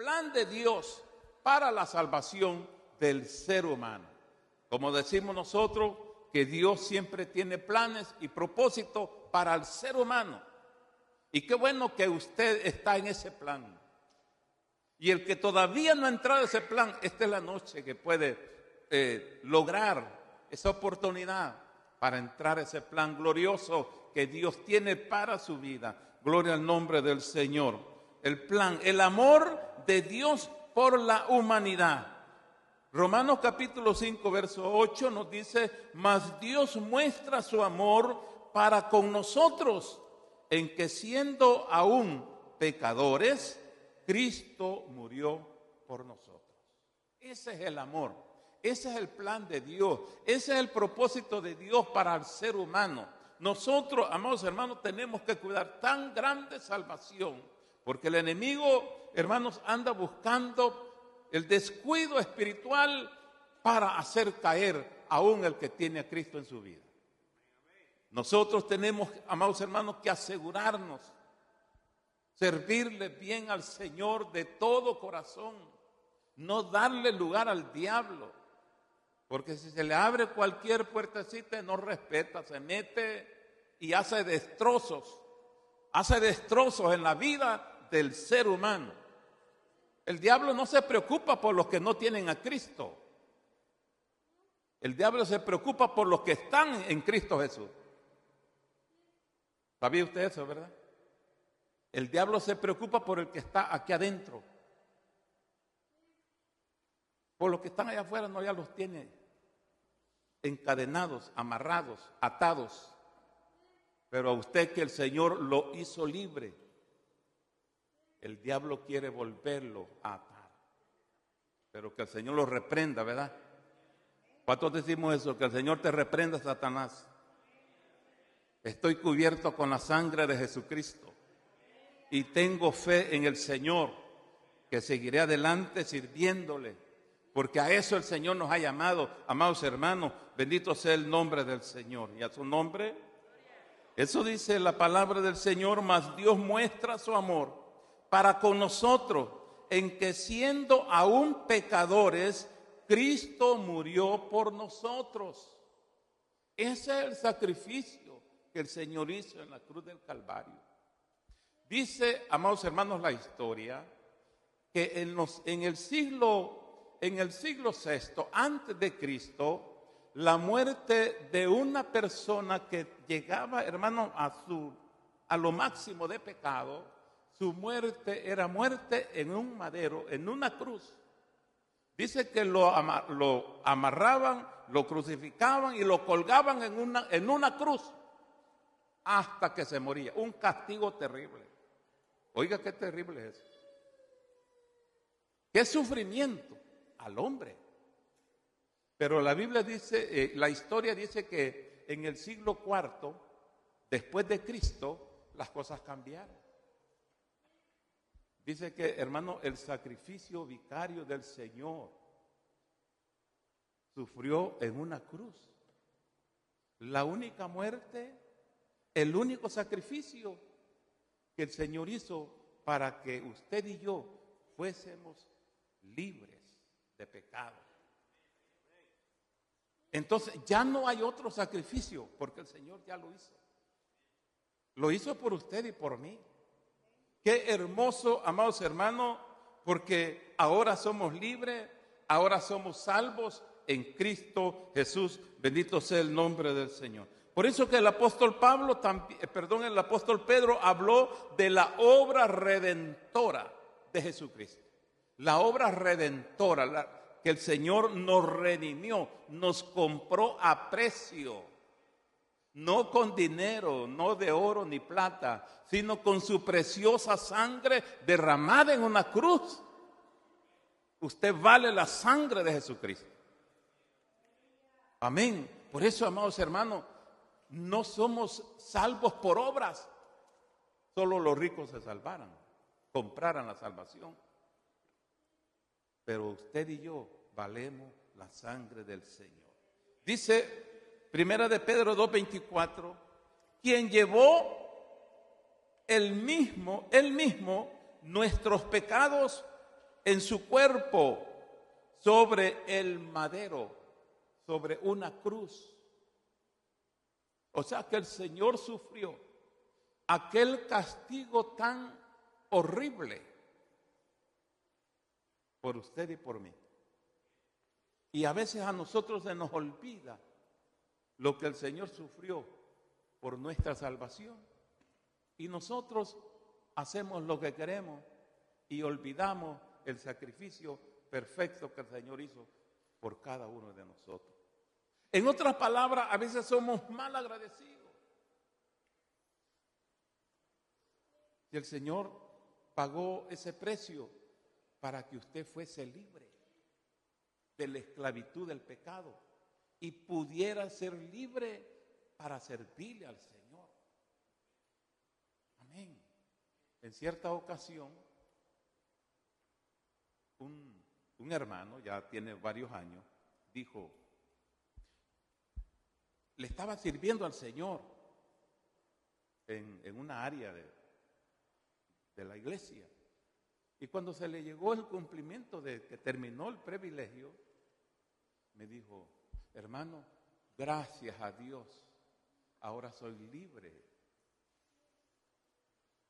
plan de Dios para la salvación del ser humano. Como decimos nosotros, que Dios siempre tiene planes y propósitos para el ser humano. Y qué bueno que usted está en ese plan. Y el que todavía no ha entrado en ese plan, esta es la noche que puede lograr esa oportunidad para entrar a ese plan glorioso que Dios tiene para su vida. Gloria al nombre del Señor. El plan, el amor de Dios por la humanidad. Romanos capítulo 5, verso 8 nos dice: mas Dios muestra su amor para con nosotros, en que siendo aún pecadores, Cristo murió por nosotros. Ese es el amor, ese es el plan de Dios, ese es el propósito de Dios para el ser humano. Nosotros, amados hermanos, tenemos que cuidar tan grande salvación, porque el enemigo, hermanos, anda buscando el descuido espiritual para hacer caer aún el que tiene a Cristo en su vida. Nosotros tenemos, amados hermanos, que asegurarnos, servirle bien al Señor de todo corazón, no darle lugar al diablo, porque si se le abre cualquier puertecita no respeta, se mete y hace destrozos en la vida del ser humano. El diablo no se preocupa por los que no tienen a Cristo. El diablo se preocupa por los que están en Cristo Jesús. ¿Sabía usted eso, verdad? El diablo se preocupa por el que está aquí adentro. Por los que están allá afuera no, ya los tiene encadenados, amarrados, atados. Pero a usted, que el Señor lo hizo libre, el diablo quiere volverlo a atar. Pero que el Señor lo reprenda, ¿verdad? ¿Cuántos decimos eso? Que el Señor te reprenda, Satanás. Estoy cubierto con la sangre de Jesucristo y tengo fe en el Señor, que seguiré adelante sirviéndole, porque a eso el Señor nos ha llamado. Amados hermanos, bendito sea el nombre del Señor. Y a su nombre, eso dice la palabra del Señor: mas Dios muestra su amor para con nosotros, en que siendo aún pecadores, Cristo murió por nosotros. Ese es el sacrificio que el Señor hizo en la cruz del Calvario. Dice, amados hermanos, la historia que en el siglo VI antes de Cristo, la muerte de una persona que llegaba, hermano, a lo máximo de pecado, su muerte era muerte en un madero, en una cruz. Dice que lo amarraban, lo crucificaban y lo colgaban en una cruz hasta que se moría. Un castigo terrible. Oiga, qué terrible es. Qué sufrimiento al hombre. Pero la Biblia dice, la historia dice que en el siglo IV, después de Cristo, las cosas cambiaron. Dice que, hermano, el sacrificio vicario del Señor sufrió en una cruz. La única muerte, el único sacrificio que el Señor hizo para que usted y yo fuésemos libres de pecado. Entonces ya no hay otro sacrificio, porque el Señor ya lo hizo. Lo hizo por usted y por mí. Qué hermoso, amados hermanos, porque ahora somos libres, ahora somos salvos en Cristo Jesús. Bendito sea el nombre del Señor. Por eso que el apóstol Pedro habló de la obra redentora de Jesucristo. La obra redentora, que el Señor nos redimió, nos compró a precio. No con dinero, no de oro ni plata, sino con su preciosa sangre derramada en una cruz. Usted vale la sangre de Jesucristo. Amén. Por eso, amados hermanos, no somos salvos por obras. Solo los ricos se salvaran, compraran la salvación. Pero usted y yo valemos la sangre del Señor. Dice Primera de Pedro 2:24, quien llevó él mismo nuestros pecados en su cuerpo sobre el madero, sobre una cruz. O sea que el Señor sufrió aquel castigo tan horrible por usted y por mí. Y a veces a nosotros se nos olvida lo que el Señor sufrió por nuestra salvación. Y nosotros hacemos lo que queremos y olvidamos el sacrificio perfecto que el Señor hizo por cada uno de nosotros. En otras palabras, a veces somos mal agradecidos. Y el Señor pagó ese precio para que usted fuese libre de la esclavitud del pecado y pudiera ser libre para servirle al Señor. Amén. En cierta ocasión, un hermano, ya tiene varios años, dijo, le estaba sirviendo al Señor en una área de la iglesia. Y cuando se le llegó el cumplimiento de que terminó el privilegio, me dijo, hermano, gracias a Dios, ahora soy libre.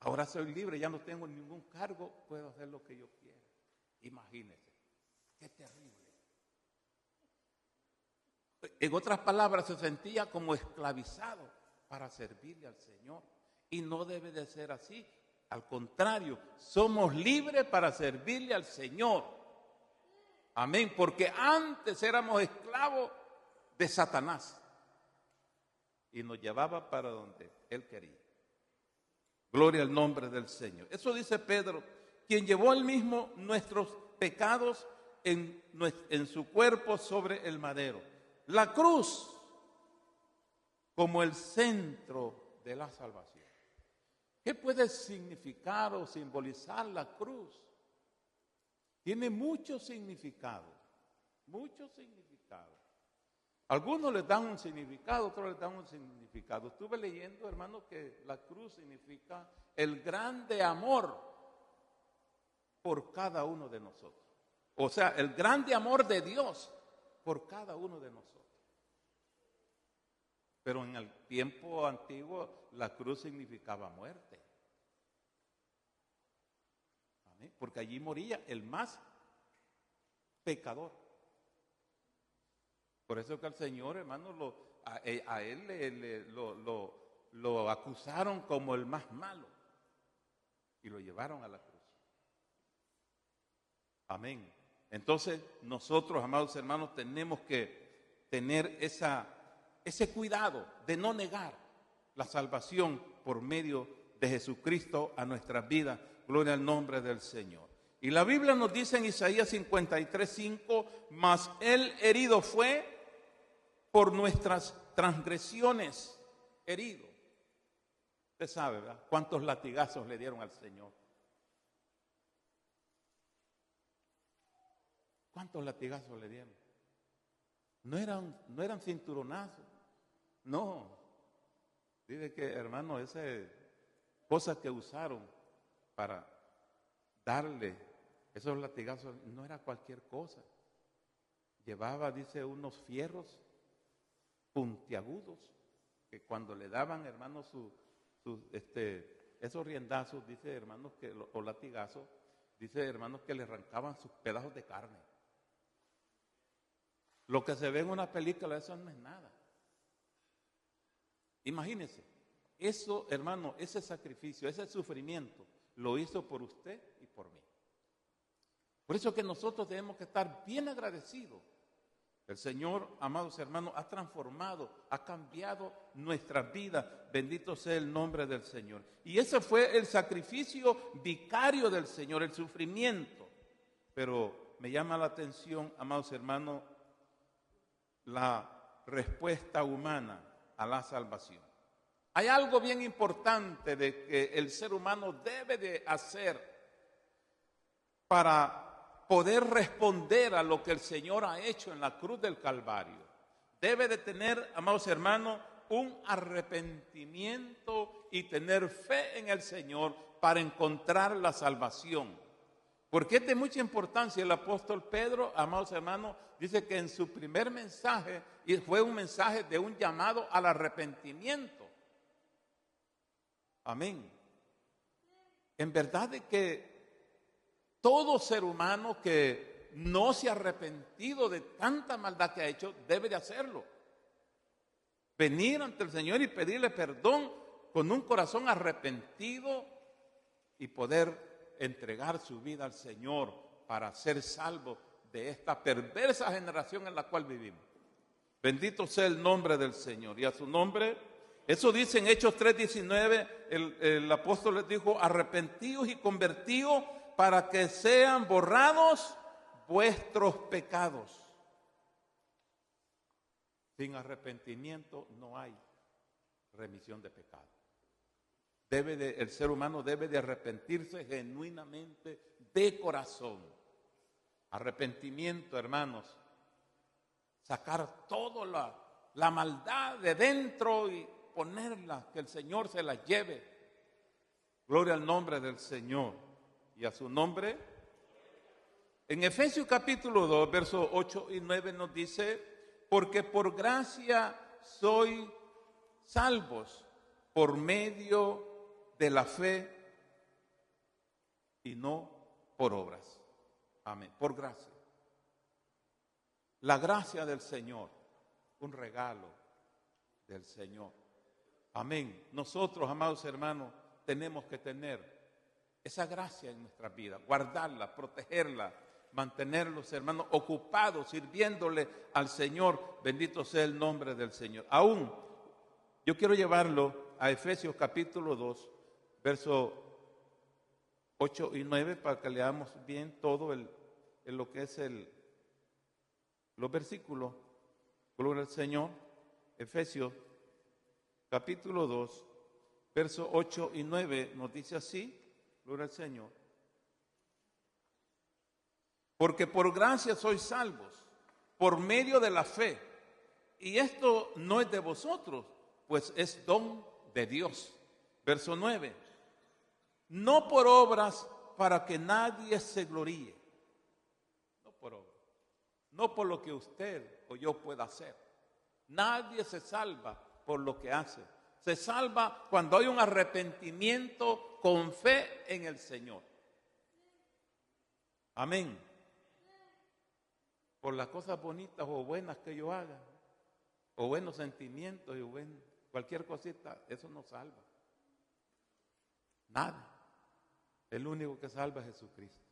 Ahora soy libre, ya no tengo ningún cargo, puedo hacer lo que yo quiera. Imagínese, qué terrible. En otras palabras, se sentía como esclavizado para servirle al Señor. Y no debe de ser así. Al contrario, somos libres para servirle al Señor. Amén, porque antes éramos esclavos de Satanás y nos llevaba para donde Él quería. Gloria al nombre del Señor. Eso dice Pedro, quien llevó él mismo nuestros pecados en su cuerpo sobre el madero. La cruz como el centro de la salvación. ¿Qué puede significar o simbolizar la cruz? Tiene muchos significados, muchos significados. Algunos le dan un significado, otros le dan un significado. Estuve leyendo, hermano, que la cruz significa el grande amor por cada uno de nosotros. O sea, el grande amor de Dios por cada uno de nosotros. Pero en el tiempo antiguo la cruz significaba muerte. ¿Amén? Porque allí moría el más pecador. Por eso que al Señor, hermano, a él lo acusaron como el más malo y lo llevaron a la cruz. Amén. Entonces nosotros, amados hermanos, tenemos que tener ese cuidado de no negar la salvación por medio de Jesucristo a nuestras vidas. Gloria al nombre del Señor. Y la Biblia nos dice en Isaías 53:5, mas Él herido fue por nuestras transgresiones, herido. Usted sabe, ¿verdad? ¿Cuántos latigazos le dieron al Señor? ¿Cuántos latigazos le dieron? No eran cinturonazos. No. Dice que, hermano, esa cosa que usaron para darle esos latigazos no era cualquier cosa. Llevaba, dice, unos fierros puntiagudos que cuando le daban, hermano, esos riendazos, dice, hermanos, o latigazos, dice, hermanos, que le arrancaban sus pedazos de carne. Lo que se ve en una película, eso no es nada. Imagínense, eso, hermano, ese sacrificio, ese sufrimiento, lo hizo por usted y por mí. Por eso que nosotros tenemos que estar bien agradecidos. El Señor, amados hermanos, ha transformado, ha cambiado nuestras vidas. Bendito sea el nombre del Señor. Y ese fue el sacrificio vicario del Señor, el sufrimiento. Pero me llama la atención, amados hermanos, la respuesta humana a la salvación. Hay algo bien importante de que el ser humano debe de hacer para poder responder a lo que el Señor ha hecho en la cruz del Calvario. Debe de tener, amados hermanos, un arrepentimiento y tener fe en el Señor para encontrar la salvación. Porque es de mucha importancia. El apóstol Pedro, amados hermanos, dice que en su primer mensaje, y fue un mensaje de un llamado al arrepentimiento. Amén. En verdad de que todo ser humano que no se ha arrepentido de tanta maldad que ha hecho, debe de hacerlo. Venir ante el Señor y pedirle perdón con un corazón arrepentido y poder entregar su vida al Señor para ser salvo de esta perversa generación en la cual vivimos. Bendito sea el nombre del Señor. Y a su nombre, eso dice en Hechos 3:19, el apóstol les dijo: arrepentíos y convertíos para que sean borrados vuestros pecados. Sin arrepentimiento no hay remisión de pecado. El ser humano debe de arrepentirse genuinamente de corazón. Arrepentimiento, hermanos, sacar toda la maldad de dentro y ponerla, que el Señor se la lleve. Gloria al nombre del Señor y a su nombre. En Efesios capítulo 2, versos 8 y 9 nos dice: porque por gracia sois salvos por medio de la fe y no por obras. Amén. Por gracia. La gracia del Señor, un regalo del Señor. Amén. Nosotros, amados hermanos, tenemos que tener esa gracia en nuestra vida, guardarla, protegerla, mantenerlos, hermanos, ocupados, sirviéndole al Señor. Bendito sea el nombre del Señor. Aún, yo quiero llevarlo a Efesios capítulo 2, versos 8 y 9, para que leamos bien todo lo que es los versículos. Gloria al Señor. Efesios capítulo 2, versos 8 y 9 nos dice así. Gloria al Señor. Porque por gracia sois salvos, por medio de la fe. Y esto no es de vosotros, pues es don de Dios. Verso 9. No por obras para que nadie se gloríe. No por obras. No por lo que usted o yo pueda hacer. Nadie se salva por lo que hace. Se salva cuando hay un arrepentimiento con fe en el Señor. Amén. Por las cosas bonitas o buenas que yo haga, o buenos sentimientos y cualquier cosita, eso no salva. Nada. El único que salva es Jesucristo.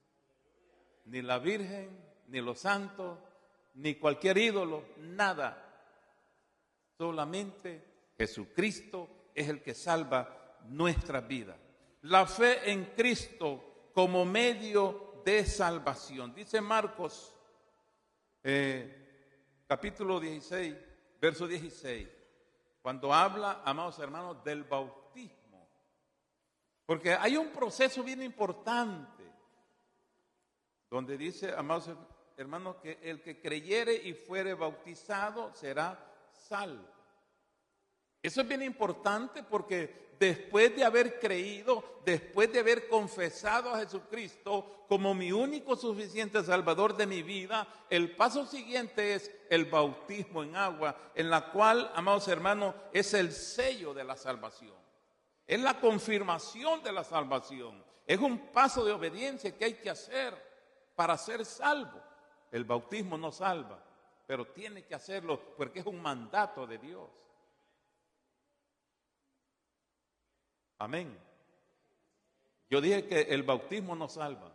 Ni la Virgen, ni los santos, ni cualquier ídolo, nada. Solamente Jesucristo es el que salva nuestra vida. La fe en Cristo como medio de salvación. Dice Marcos, capítulo 16, verso 16, cuando habla, amados hermanos, del bautismo. Porque hay un proceso bien importante, donde dice, amados hermanos, que el que creyere y fuere bautizado será salvo. Eso es bien importante porque después de haber creído, después de haber confesado a Jesucristo como mi único suficiente Salvador de mi vida, el paso siguiente es el bautismo en agua, en la cual, amados hermanos, es el sello de la salvación. Es la confirmación de la salvación. Es un paso de obediencia que hay que hacer para ser salvo. El bautismo no salva, pero tiene que hacerlo porque es un mandato de Dios. Amén. Yo dije que el bautismo no salva,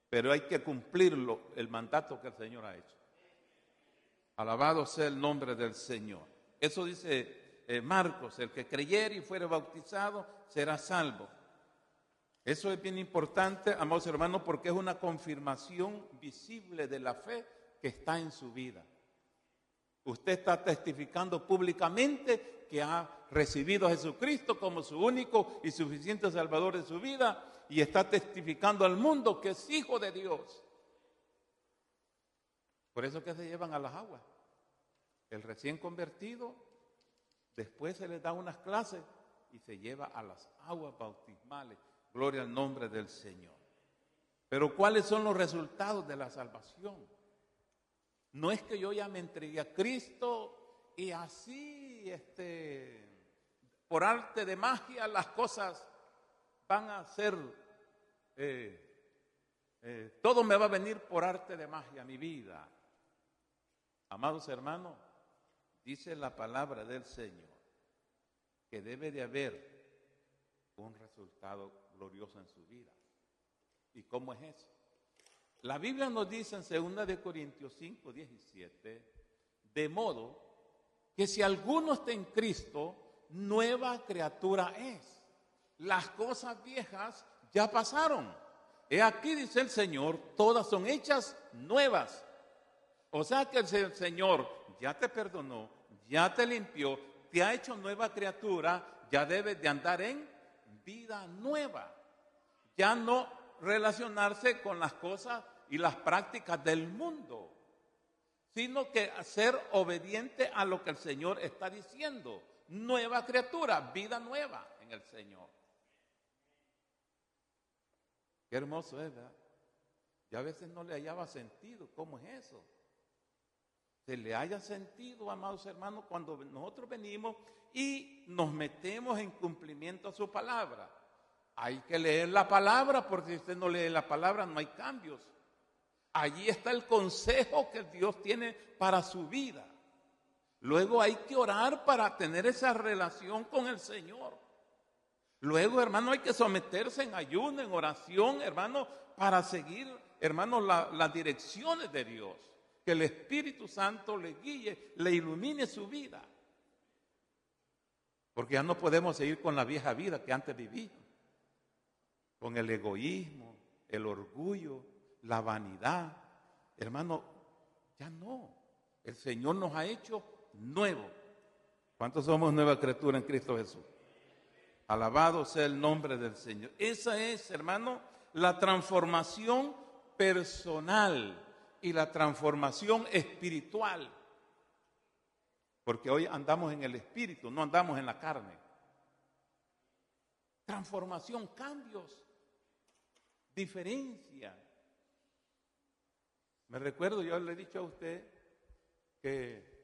pero hay que cumplirlo, el mandato que el Señor ha hecho. Alabado sea el nombre del Señor. Eso dice Marcos: el que creyere y fuere bautizado será salvo. Eso es bien importante, amados hermanos, porque es una confirmación visible de la fe que está en su vida. Usted está testificando públicamente que ha recibido a Jesucristo como su único y suficiente Salvador de su vida, y está testificando al mundo que es hijo de Dios. Por eso que se llevan a las aguas. El recién convertido, después se les da unas clases y se lleva a las aguas bautismales. Gloria al nombre del Señor. Pero ¿cuáles son los resultados de la salvación? No es que yo ya me entregué a Cristo y así, por arte de magia, las cosas van a ser, todo me va a venir por arte de magia, mi vida. Amados hermanos, dice la palabra del Señor que debe de haber un resultado glorioso en su vida. ¿Y cómo es eso? La Biblia nos dice en 2 de Corintios 5, 17, de modo que si alguno está en Cristo, nueva criatura es. Las cosas viejas ya pasaron. He aquí, dice el Señor, todas son hechas nuevas. O sea que el Señor ya te perdonó, ya te limpió, te ha hecho nueva criatura, ya debes de andar en vida nueva. Ya no relacionarse con las cosas y las prácticas del mundo, sino que ser obediente a lo que el Señor está diciendo. Nueva criatura, vida nueva en el Señor. Qué hermoso es, ¿verdad? Yo a veces no le hallaba sentido. ¿Cómo es eso? Se le haya sentido, amados hermanos, cuando nosotros venimos y nos metemos en cumplimiento a su palabra. Hay que leer la palabra, porque si usted no lee la palabra no hay cambios. Allí está el consejo que Dios tiene para su vida. Luego hay que orar para tener esa relación con el Señor. Luego, hermano, hay que someterse en ayuno, en oración, hermano, para seguir, hermano, las direcciones de Dios. Que el Espíritu Santo le guíe, le ilumine su vida. Porque ya no podemos seguir con la vieja vida que antes vivíamos. Con el egoísmo, el orgullo, la vanidad. Hermano, ya no. El Señor nos ha hecho nuevos. ¿Cuántos somos nueva criatura en Cristo Jesús? Alabado sea el nombre del Señor. Esa es, hermano, la transformación personal y la transformación espiritual. Porque hoy andamos en el espíritu, no andamos en la carne. Transformación, cambios, diferencia. Me recuerdo, yo le he dicho a usted que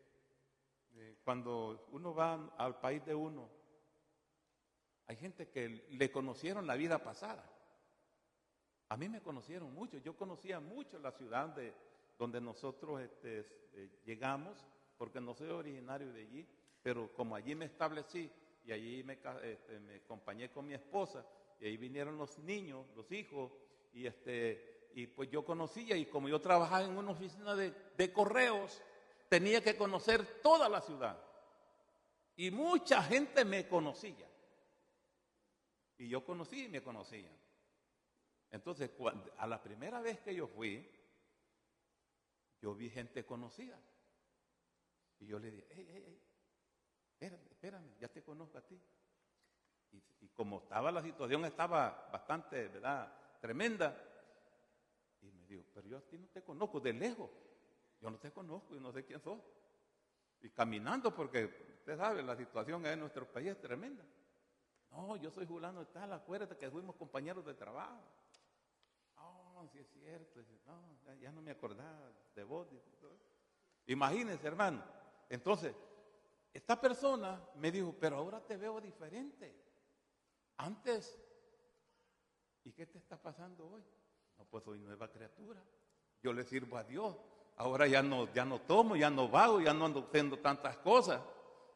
cuando uno va al país de uno, hay gente que le conocieron la vida pasada. A mí me conocieron mucho, yo conocía mucho la ciudad donde nosotros llegamos, porque no soy originario de allí, pero como allí me establecí y allí me acompañé con mi esposa, y ahí vinieron los niños, los hijos, y pues yo conocía, y como yo trabajaba en una oficina de correos, tenía que conocer toda la ciudad. Y mucha gente me conocía. Y yo conocí y me conocían. Entonces, a la primera vez que yo fui, yo vi gente conocida. Y yo le dije, espérame, ya te conozco a ti. Y como estaba la situación, estaba bastante, ¿verdad?, tremenda. Y me dijo, pero yo a ti no te conozco, de lejos. Yo no te conozco, yo no sé quién sos. Y caminando, porque usted sabe, la situación en nuestro país es tremenda. No, yo soy fulano de tal, acuérdate que fuimos compañeros de trabajo. No, sí es cierto. No, ya no me acordaba de vos. Imagínense, hermano. Entonces, esta persona me dijo, pero ahora te veo diferente. Antes, ¿y qué te está pasando hoy? No, pues soy nueva criatura. Yo le sirvo a Dios. Ahora ya no tomo, ya no vago, ya no ando haciendo tantas cosas.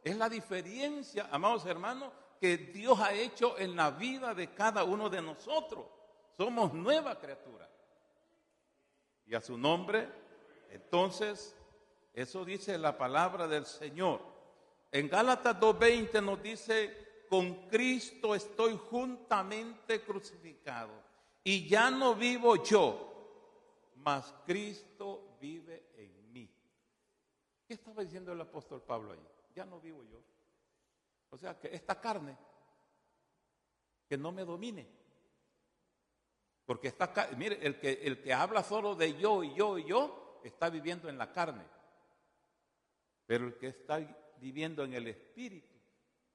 Es la diferencia, amados hermanos, que Dios ha hecho en la vida de cada uno de nosotros. Somos nueva criatura. Y a su nombre, entonces, eso dice la palabra del Señor. En Gálatas 2:20 nos dice, con Cristo estoy juntamente crucificado. Y ya no vivo yo, mas Cristo vive en mí. ¿Qué estaba diciendo el apóstol Pablo ahí? Ya no vivo yo. O sea, que esta carne, que no me domine. Porque mire, el que habla solo de yo y yo y yo, está viviendo en la carne. Pero el que está viviendo en el Espíritu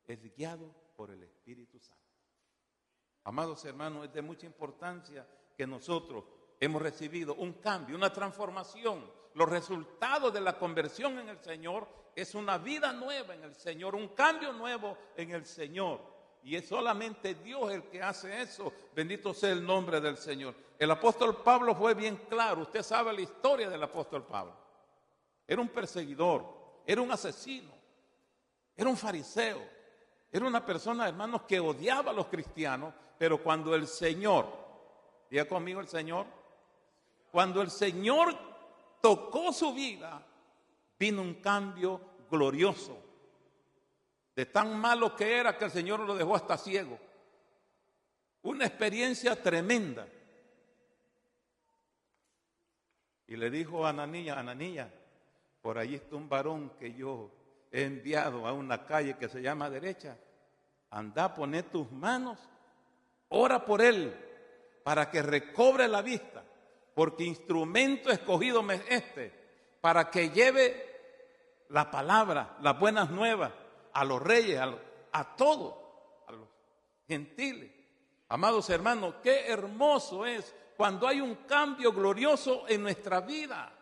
es guiado por el Espíritu Santo. Amados hermanos, es de mucha importancia que nosotros hemos recibido un cambio, una transformación. Los resultados de la conversión en el Señor es una vida nueva en el Señor, un cambio nuevo en el Señor. Y es solamente Dios el que hace eso. Bendito sea el nombre del Señor. El apóstol Pablo fue bien claro. Usted sabe la historia del apóstol Pablo. Era un perseguidor, era un asesino, era un fariseo, era una persona, hermanos, que odiaba a los cristianos. Pero cuando el Señor, diga conmigo el Señor, cuando el Señor tocó su vida, vino un cambio glorioso. De tan malo que era que el Señor lo dejó hasta ciego. Una experiencia tremenda. Y le dijo a Ananías, por allí está un varón que yo he enviado a una calle que se llama Derecha. Anda, poné tus manos, ora por él, para que recobre la vista, porque instrumento escogido me es para que lleve la palabra, las buenas nuevas, a los reyes, a todos, a los gentiles. Amados hermanos, qué hermoso es cuando hay un cambio glorioso en nuestra vida.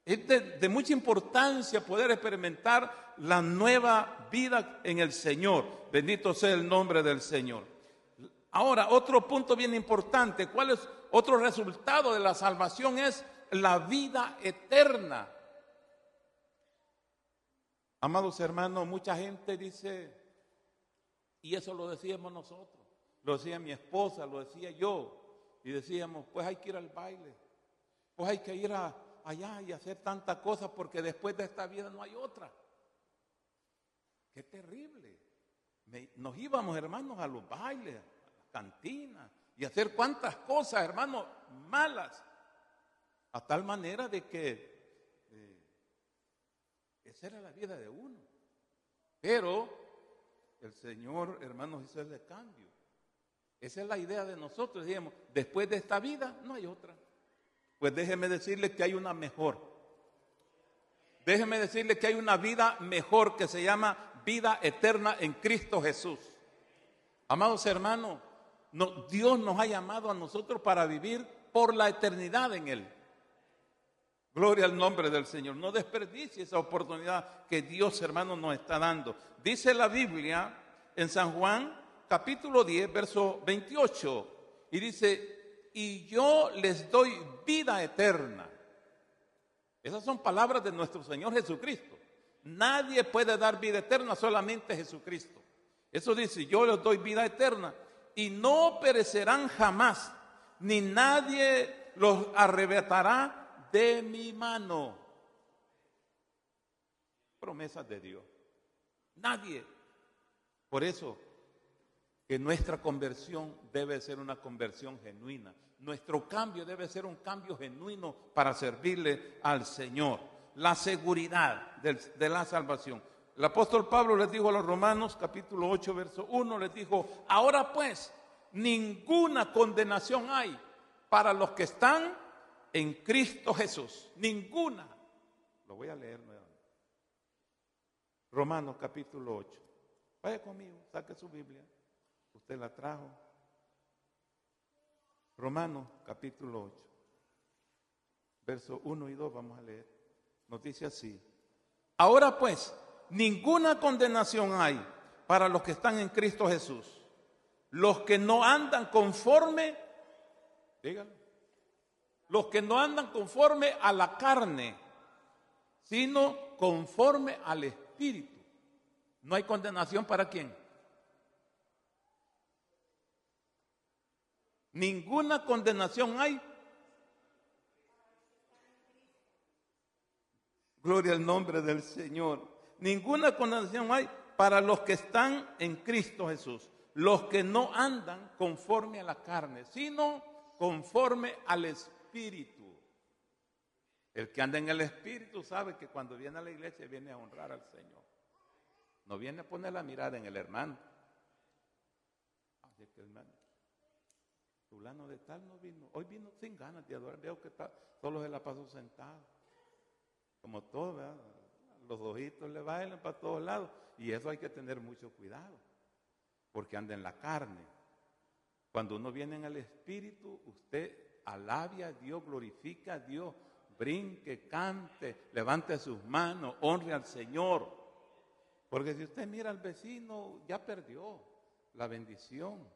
Es de mucha importancia poder experimentar la nueva vida en el Señor. Bendito sea el nombre del Señor. Ahora, otro punto bien importante. ¿Cuál es otro resultado de la salvación? Es la vida eterna. Amados hermanos, mucha gente dice, y eso lo decíamos nosotros, lo decía mi esposa, lo decía yo, y decíamos, pues hay que ir al baile, pues hay que ir allá y hacer tantas cosas porque después de esta vida no hay otra. ¡Qué terrible! Nos íbamos, hermanos, a los bailes, a las cantinas, y hacer cuantas cosas, hermanos, malas, a tal manera de que esa era la vida de uno. Pero el Señor, hermanos, hizo ese cambio. Esa es la idea de nosotros. Digamos, después de esta vida no hay otra. Pues déjeme decirle que hay una mejor. Déjeme decirle que hay una vida mejor que se llama vida eterna en Cristo Jesús. Amados hermanos, Dios nos ha llamado a nosotros para vivir por la eternidad en Él. Gloria al nombre del Señor. No desperdicie esa oportunidad que Dios, hermano, nos está dando. Dice la Biblia en San Juan, capítulo 10, verso 28. Y dice, y yo les doy vida eterna. Esas son palabras de nuestro Señor Jesucristo. Nadie puede dar vida eterna, solamente Jesucristo. Eso dice, yo les doy vida eterna. Y no perecerán jamás, ni nadie los arrebatará de mi mano. Promesas de Dios. Nadie. Por eso que nuestra conversión debe ser una conversión genuina. Nuestro cambio debe ser un cambio genuino para servirle al Señor. La seguridad de la salvación. El apóstol Pablo les dijo a los Romanos, capítulo 8, verso 1, les dijo, ahora pues, ninguna condenación hay para los que están en Cristo Jesús. Ninguna. Lo voy a leer nuevamente. Romanos capítulo 8. Vaya conmigo, saque su Biblia. Usted la trajo. Romanos capítulo 8. Verso 1 y 2 vamos a leer. Nos dice así. Ahora pues, ninguna condenación hay para los que están en Cristo Jesús. Los que no andan conforme, díganlo. Los que no andan conforme a la carne, sino conforme al Espíritu. No hay condenación para quién. Ninguna condenación hay. Gloria al nombre del Señor. Ninguna condenación hay para los que están en Cristo Jesús. Los que no andan conforme a la carne, sino conforme al Espíritu. El que anda en el Espíritu sabe que cuando viene a la iglesia viene a honrar al Señor. No viene a poner la mirada en el hermano. Así que hermano, fulano de tal no vino. Hoy vino sin ganas de adorar. Veo que solo se la pasó sentado. Como todo, ¿verdad? Los ojitos le bailan para todos lados. Y eso hay que tener mucho cuidado. Porque anda en la carne. Cuando uno viene en el Espíritu, usted alabe a Dios, glorifique a Dios, brinque, cante, levante sus manos, honre al Señor. Porque si usted mira al vecino, ya perdió la bendición.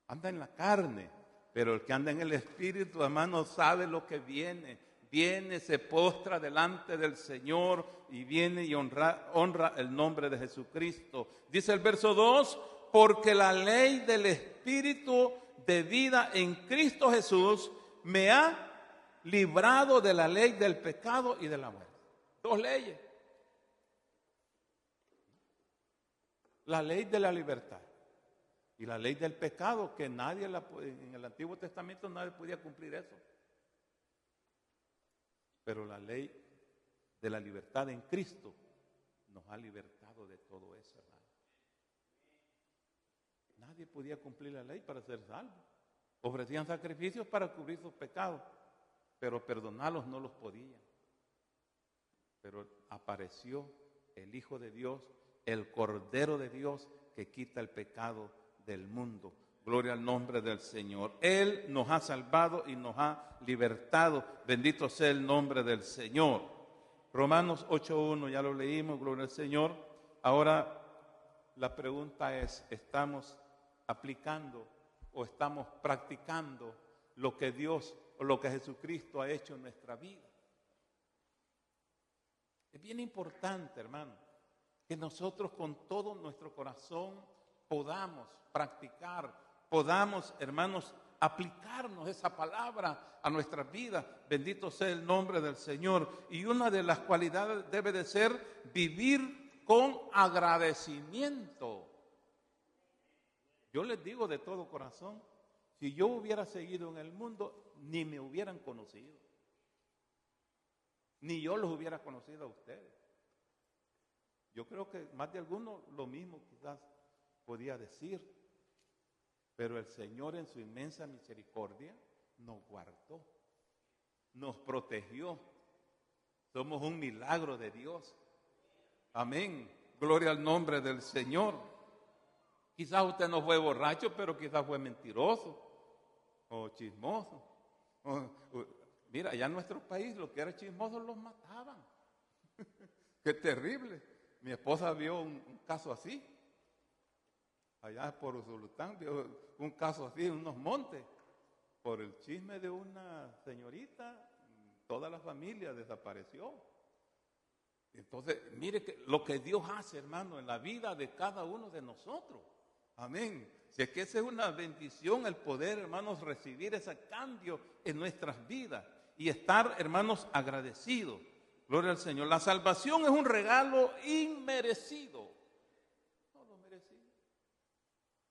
Anda en la carne, pero el que anda en el Espíritu, hermano, sabe lo que viene. Viene, se postra delante del Señor y viene y honra el nombre de Jesucristo. Dice el verso 2, porque la ley del Espíritu de vida en Cristo Jesús me ha librado de la ley del pecado y de la muerte. Dos leyes. La ley de la libertad y la ley del pecado, que nadie en el Antiguo Testamento nadie podía cumplir eso. Pero la ley de la libertad en Cristo nos ha libertado de todo eso, hermano. Nadie podía cumplir la ley para ser salvo. Ofrecían sacrificios para cubrir sus pecados, pero perdonarlos no los podían. Pero apareció el Hijo de Dios, el Cordero de Dios, que quita el pecado del mundo. Gloria al nombre del Señor. Él nos ha salvado y nos ha libertado. Bendito sea el nombre del Señor. Romanos 8:1, ya lo leímos, gloria al Señor. Ahora la pregunta es, ¿estamos aplicando o estamos practicando lo que Dios o lo que Jesucristo ha hecho en nuestra vida? Es bien importante, hermano, que nosotros con todo nuestro corazón podamos practicar, podamos, hermanos, aplicarnos esa palabra a nuestras vidas. Bendito sea el nombre del Señor. Y una de las cualidades debe de ser vivir con agradecimiento. Yo les digo de todo corazón, si yo hubiera seguido en el mundo, ni me hubieran conocido. Ni yo los hubiera conocido a ustedes. Yo creo que más de alguno lo mismo quizás podía decir. Pero el Señor en su inmensa misericordia nos guardó, nos protegió. Somos un milagro de Dios. Amén. Gloria al nombre del Señor. Quizás usted no fue borracho, pero quizás fue mentiroso o chismoso. Mira, allá en nuestro país los que eran chismosos los mataban. Qué terrible. Mi esposa vio un caso así. Allá por Usulután vio un caso así en unos montes. Por el chisme de una señorita, toda la familia desapareció. Entonces, mire lo que Dios hace, hermano, en la vida de cada uno de nosotros. Amén. Si es que esa es una bendición el poder, hermanos, recibir ese cambio en nuestras vidas y estar, hermanos, agradecidos. Gloria al Señor. La salvación es un regalo inmerecido. No lo merecimos.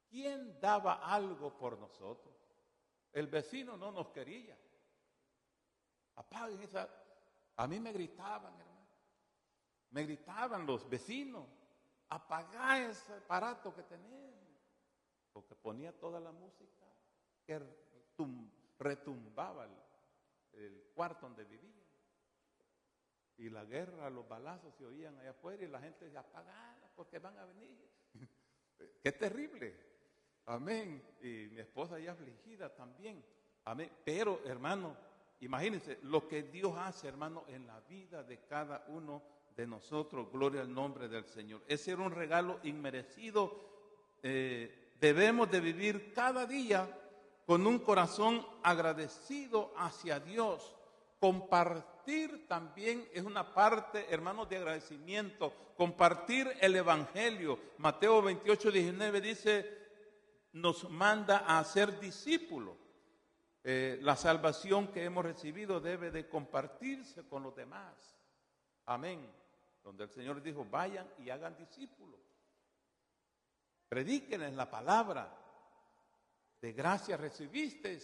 ¿Quién daba algo por nosotros? El vecino no nos quería. Apaguen esa. A mí me gritaban, hermano. Me gritaban los vecinos. Apagá ese aparato que tenemos. Porque ponía toda la música que retumbaba el cuarto donde vivía. Y la guerra, los balazos se oían allá afuera y la gente decía, apagala porque van a venir. Qué terrible. Amén. Y mi esposa ya afligida también. Amén. Pero, hermano, imagínense lo que Dios hace, hermano, en la vida de cada uno de nosotros. Gloria al nombre del Señor. Ese era un regalo inmerecido. Debemos de vivir cada día con un corazón agradecido hacia Dios. Compartir también es una parte, hermanos, de agradecimiento. Compartir el Evangelio. Mateo 28:19 dice, nos manda a ser discípulos. La salvación que hemos recibido debe de compartirse con los demás. Amén. Donde el Señor dijo, vayan y hagan discípulos. Predíquenles la palabra. De gracia recibiste,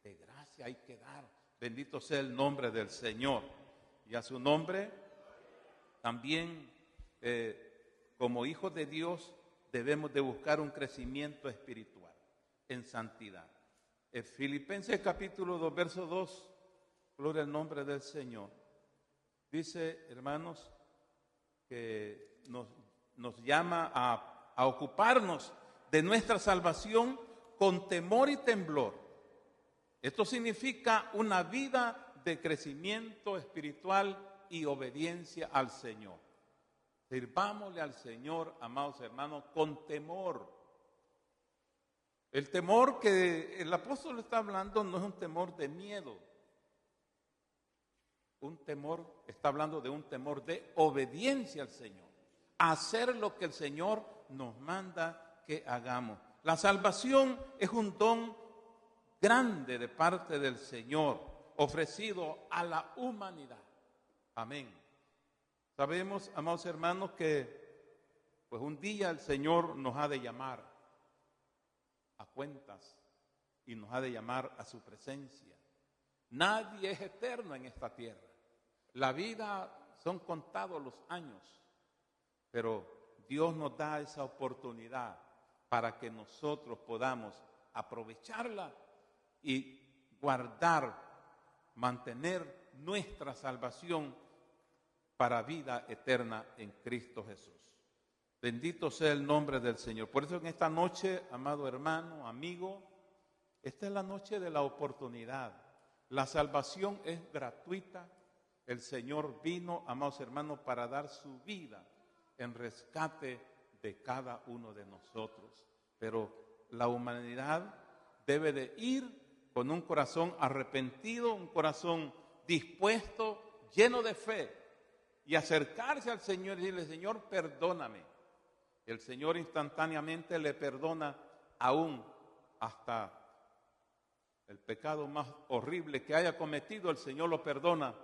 de gracia hay que dar. Bendito sea el nombre del Señor. Y a su nombre, también como hijos de Dios, debemos de buscar un crecimiento espiritual en santidad. En Filipenses capítulo 2, verso 2, gloria al nombre del Señor. Dice, hermanos, que nos llama a ocuparnos de nuestra salvación con temor y temblor. Esto significa una vida de crecimiento espiritual y obediencia al Señor. Sirvámosle al Señor, amados hermanos, con temor. El temor que el apóstol está hablando no es un temor de miedo. Está hablando de un temor de obediencia al Señor. Hacer lo que el Señor nos manda que hagamos. La salvación es un don grande de parte del Señor, ofrecido a la humanidad. Amén. Sabemos, amados hermanos, que pues un día el Señor nos ha de llamar a cuentas y nos ha de llamar a su presencia. Nadie es eterno en esta tierra. La vida son contados los años, pero Dios nos da esa oportunidad para que nosotros podamos aprovecharla y guardar, mantener nuestra salvación para vida eterna en Cristo Jesús. Bendito sea el nombre del Señor. Por eso en esta noche, amado hermano, amigo, esta es la noche de la oportunidad. La salvación es gratuita. El Señor vino, amados hermanos, para dar su vida en rescate de cada uno de nosotros. Pero la humanidad debe de ir con un corazón arrepentido, un corazón dispuesto, lleno de fe, y acercarse al Señor y decirle: Señor, perdóname. El Señor instantáneamente le perdona aún hasta el pecado más horrible que haya cometido. El Señor lo perdona,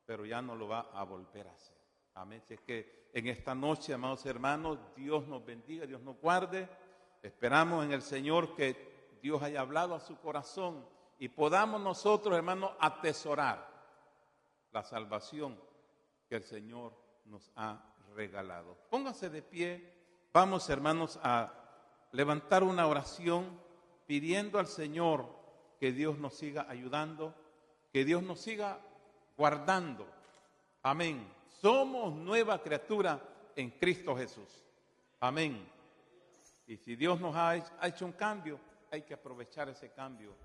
pero ya no lo va a volver a hacer. Amén. Así es que en esta noche, amados hermanos, Dios nos bendiga, Dios nos guarde. Esperamos en el Señor que Dios haya hablado a su corazón y podamos nosotros, hermanos, atesorar la salvación que el Señor nos ha regalado. Póngase de pie. Vamos, hermanos, a levantar una oración pidiendo al Señor que Dios nos siga ayudando, que Dios nos siga guardando. Amén. Somos nueva criatura en Cristo Jesús. Amén. Y si Dios nos ha hecho un cambio, hay que aprovechar ese cambio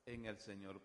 en el Señor.